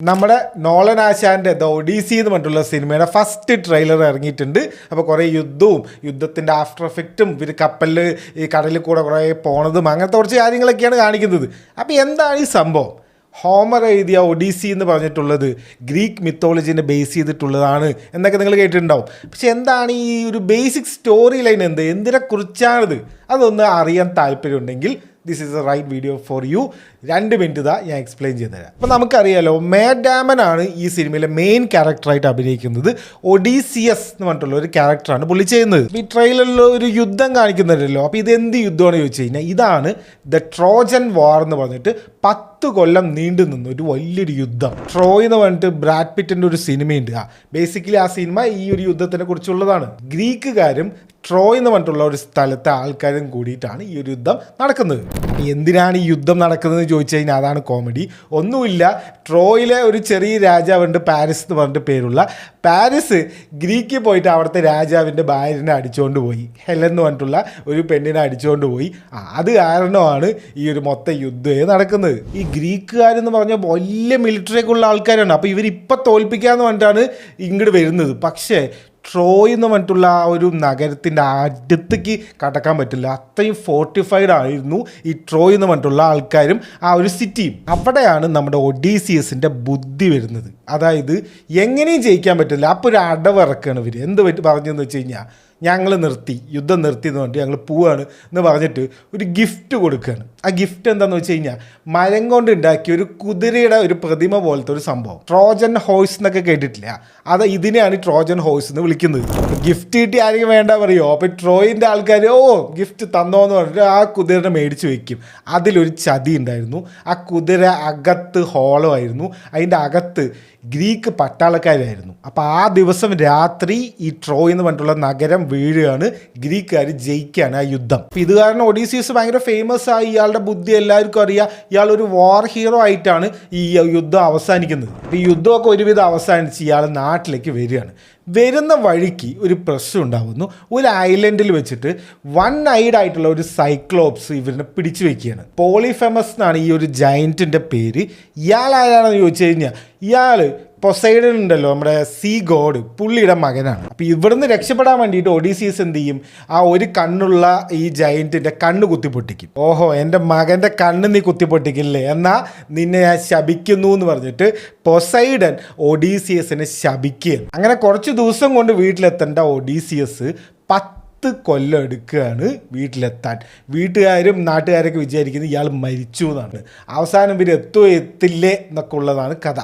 നമ്മുടെ Nolan ആശാൻ്റെ the Odissi എന്ന് പറഞ്ഞിട്ടുള്ള സിനിമയുടെ ഫസ്റ്റ് ട്രെയിലർ ഇറങ്ങിയിട്ടുണ്ട്. അപ്പോൾ കുറേ യുദ്ധത്തിൻ്റെ ആഫ്റ്റർ എഫക്റ്റും ഇവർ കപ്പലിൽ ഈ കടലിൽ കൂടെ കുറേ പോണതും അങ്ങനത്തെ കുറച്ച് കാര്യങ്ങളൊക്കെയാണ് കാണിക്കുന്നത്. അപ്പോൾ എന്താണ് ഈ സംഭവം? ഹോമർ എഴുതിയ ഒഡീസി എന്ന് പറഞ്ഞിട്ടുള്ളത് ഗ്രീക്ക് മിത്തോളജീനെ ബേസ് ചെയ്തിട്ടുള്ളതാണ് എന്നൊക്കെ നിങ്ങൾ കേട്ടിട്ടുണ്ടാവും. പക്ഷെ എന്താണ് ഈ ഒരു ബേസിക് സ്റ്റോറി ലൈൻ, എന്തിനെക്കുറിച്ചാണിത്? അതൊന്ന് അറിയാൻ താല്പര്യമുണ്ടെങ്കിൽ this is a right video for you. 2 minute ഞാൻ എക്സ്പ്ലെയിൻ ചെയ്ത് തരാം. അപ്പോൾ നമുക്കറിയാലോ, മാറ്റ് ഡാമൻ ആണ് ഈ സിനിമയിലെ മെയിൻ ക്യാരക്ടറായിട്ട് അഭിനയിക്കുന്നത്. ഒഡീസിയസ് എന്ന് പറഞ്ഞിട്ടുള്ള ഒരു ക്യാരക്ടറാണ് പുള്ളി ചെയ്യുന്നത്. ഈ ട്രെയിലറിൽ ഒരു യുദ്ധം കാണിക്കുന്നുണ്ടല്ലോ. അപ്പോൾ ഇത് എന്ത് യുദ്ധമാണ് ചോദിച്ചു കഴിഞ്ഞാൽ, ഇതാണ് ദ ട്രോജൻ വാർ എന്ന് പറഞ്ഞിട്ട് 10 കൊല്ലം നീണ്ടു നിന്ന ഒരു വലിയൊരു യുദ്ധം. ട്രോയ് എന്ന് പറഞ്ഞിട്ട് ബ്രാഡ് പിറ്റിൻ്റെ ഒരു സിനിമയുണ്ട്. ബേസിക്കലി ആ സിനിമ ഈ ഒരു യുദ്ധത്തിനെ കുറിച്ചുള്ളതാണ്. ഗ്രീക്കുകാരും ട്രോയ് എന്ന് പറഞ്ഞിട്ടുള്ള ഒരു സ്ഥലത്തെ ആൾക്കാരും കൂടിയിട്ടാണ് ഈ ഒരു യുദ്ധം നടക്കുന്നത്. എന്തിനാണ് ഈ യുദ്ധം നടക്കുന്നത് ചോദിച്ചു കഴിഞ്ഞാൽ അതാണ് കോമഡി. ഒന്നുമില്ല, ട്രോയിലെ ഒരു ചെറിയ രാജാവുണ്ട്, പാരിസ് എന്ന് പറഞ്ഞിട്ട് പേരുള്ള. പാരിസ് ഗ്രീക്കിൽ പോയിട്ട് അവിടുത്തെ രാജാവിൻ്റെ ഭാര്യനെ അടിച്ചുകൊണ്ട് പോയി. ഹെലൻ എന്ന് പറഞ്ഞിട്ടുള്ള ഒരു പെണ്ണിനെ അടിച്ചുകൊണ്ട് പോയി. അത് കാരണമാണ് ഈ ഒരു മൊത്തം യുദ്ധം നടക്കുന്നത്. ഈ ഗ്രീക്കുകാരെന്ന് പറഞ്ഞാൽ വലിയ മിലിറ്ററിയൊക്കെ ഉള്ള ആൾക്കാരാണ്. അപ്പോൾ ഇവരിപ്പം തോൽപ്പിക്കാമെന്ന് പറഞ്ഞിട്ടാണ് ഇങ്ങോട്ട് വരുന്നത്. പക്ഷേ ട്രോയ് എന്ന് പറഞ്ഞിട്ടുള്ള ആ ഒരു നഗരത്തിൻ്റെ അടുത്തേക്ക് കടക്കാൻ പറ്റില്ല. അത്രയും ഫോർട്ടിഫൈഡ് ആയിരുന്നു ഈ ട്രോയ് എന്ന് പറഞ്ഞിട്ടുള്ള ആൾക്കാരും ആ ഒരു സിറ്റിയും. അവിടെയാണ് നമ്മുടെ ഒഡീസിയസിൻ്റെ ബുദ്ധി വരുന്നത്. അതായത് എങ്ങനെയും ജയിക്കാൻ പറ്റില്ല. അപ്പോൾ ഒരു അടവിറക്കാണ് ഇവർ. എന്ത് പറഞ്ഞെന്ന് വെച്ച് കഴിഞ്ഞാൽ, ഞങ്ങൾ യുദ്ധം നിർത്തി എന്ന് പറഞ്ഞിട്ട് ഞങ്ങൾ പോവാണ് എന്ന് പറഞ്ഞിട്ട് ഒരു ഗിഫ്റ്റ് കൊടുക്കുകയാണ്. ആ ഗിഫ്റ്റ് എന്താണെന്ന് വെച്ച് കഴിഞ്ഞാൽ, മരം കൊണ്ട് ഉണ്ടാക്കിയ ഒരു കുതിരയുടെ ഒരു പ്രതിമ പോലത്തെ ഒരു സംഭവം. ട്രോജൻ ഹോഴ്സ് എന്നൊക്കെ കേട്ടിട്ടില്ല? ഇതിനെയാണ് ട്രോജൻ ഹോഴ്സ് എന്ന് വിളിക്കുന്നത്. ഗിഫ്റ്റ് കിട്ടി ആരെങ്കിലും വേണ്ട പറയുമോ? അപ്പോൾ ട്രോയിൻ്റെ ആൾക്കാർ ഗിഫ്റ്റ് തന്നോന്ന് പറഞ്ഞിട്ട് ആ കുതിരനെ മേടിച്ച് വയ്ക്കും. അതിലൊരു ചതി ഉണ്ടായിരുന്നു. ആ കുതിര അകത്ത് ഹോളോ ആയിരുന്നു. അതിൻ്റെ അകത്ത് ഗ്രീക്ക് പട്ടാളക്കാരായിരുന്നു. അപ്പോൾ ആ ദിവസം രാത്രി ഈ ട്രോയ് എന്ന് പറഞ്ഞിട്ടുള്ള നഗരം വീഴുകയാണ്. ഗ്രീക്കുകാർ ജയിക്കുകയാണ് ആ യുദ്ധം. അപ്പോൾ ഇത് കാരണം ഒഡീസിയസ് ഭയങ്കര ഫേമസ് ആയി. ഇയാളുടെ ബുദ്ധി എല്ലാവർക്കും അറിയാം. ഇയാൾ ഒരു വാർ ഹീറോ ആയിട്ടാണ് ഈ യുദ്ധം അവസാനിക്കുന്നത്. അപ്പോൾ ഈ യുദ്ധമൊക്കെ ഒരുവിധം അവസാനിച്ച് ഇയാൾ നാട്ടിലേക്ക് വരികയാണ്. വരുന്ന വഴിക്ക് ഒരു പ്രശ്നം ഉണ്ടാകുന്നു. ഒരു ഐലൻഡിൽ വെച്ചിട്ട് 1 eyed ആയിട്ടുള്ള ഒരു സൈക്ലോപ്സ് ഇവരിനെ പിടിച്ചു വയ്ക്കുകയാണ്. പോളിഫെമസ് എന്നാണ് ഈ ഒരു ജയൻറ്റിൻ്റെ പേര്. ഇയാൾ ആരാണെന്ന് ചോദിച്ചു കഴിഞ്ഞാൽ, ഇയാൾ പൊസൈഡൻ ഉണ്ടല്ലോ, നമ്മുടെ സീ ഗോഡ്, പുള്ളിയുടെ മകനാണ്. അപ്പോൾ ഇവിടുന്ന് രക്ഷപ്പെടാൻ വേണ്ടിയിട്ട് ഒഡീസിയസ് എന്ത് ചെയ്യും? ആ ഒരു കണ്ണുള്ള ഈ ജയൻറ്റിൻ്റെ കണ്ണ് കുത്തിപ്പൊട്ടിക്കും. ഓഹോ, എൻ്റെ മകൻ്റെ കണ്ണ് നീ കുത്തിപ്പൊട്ടിക്കില്ലേ, എന്നാൽ നിന്നെ ഞാൻ ശപിക്കുന്നു എന്ന് പറഞ്ഞിട്ട് പൊസൈഡൻ ഒഡീസിയസിനെ ശപിക്കുകയാണ്. അങ്ങനെ കുറച്ച് ദിവസം കൊണ്ട് വീട്ടിലെത്തേണ്ട ഒഡീസിയസ് 10 കൊല്ലം എടുക്കുകയാണ് വീട്ടിലെത്താൻ. വീട്ടുകാരും നാട്ടുകാരൊക്കെ വിചാരിക്കുന്നത് ഇയാൾ മരിച്ചു എന്നാണ്. അവസാനം ഇവർ എത്തില്ലേ എന്നൊക്കെ ഉള്ളതാണ് കഥ.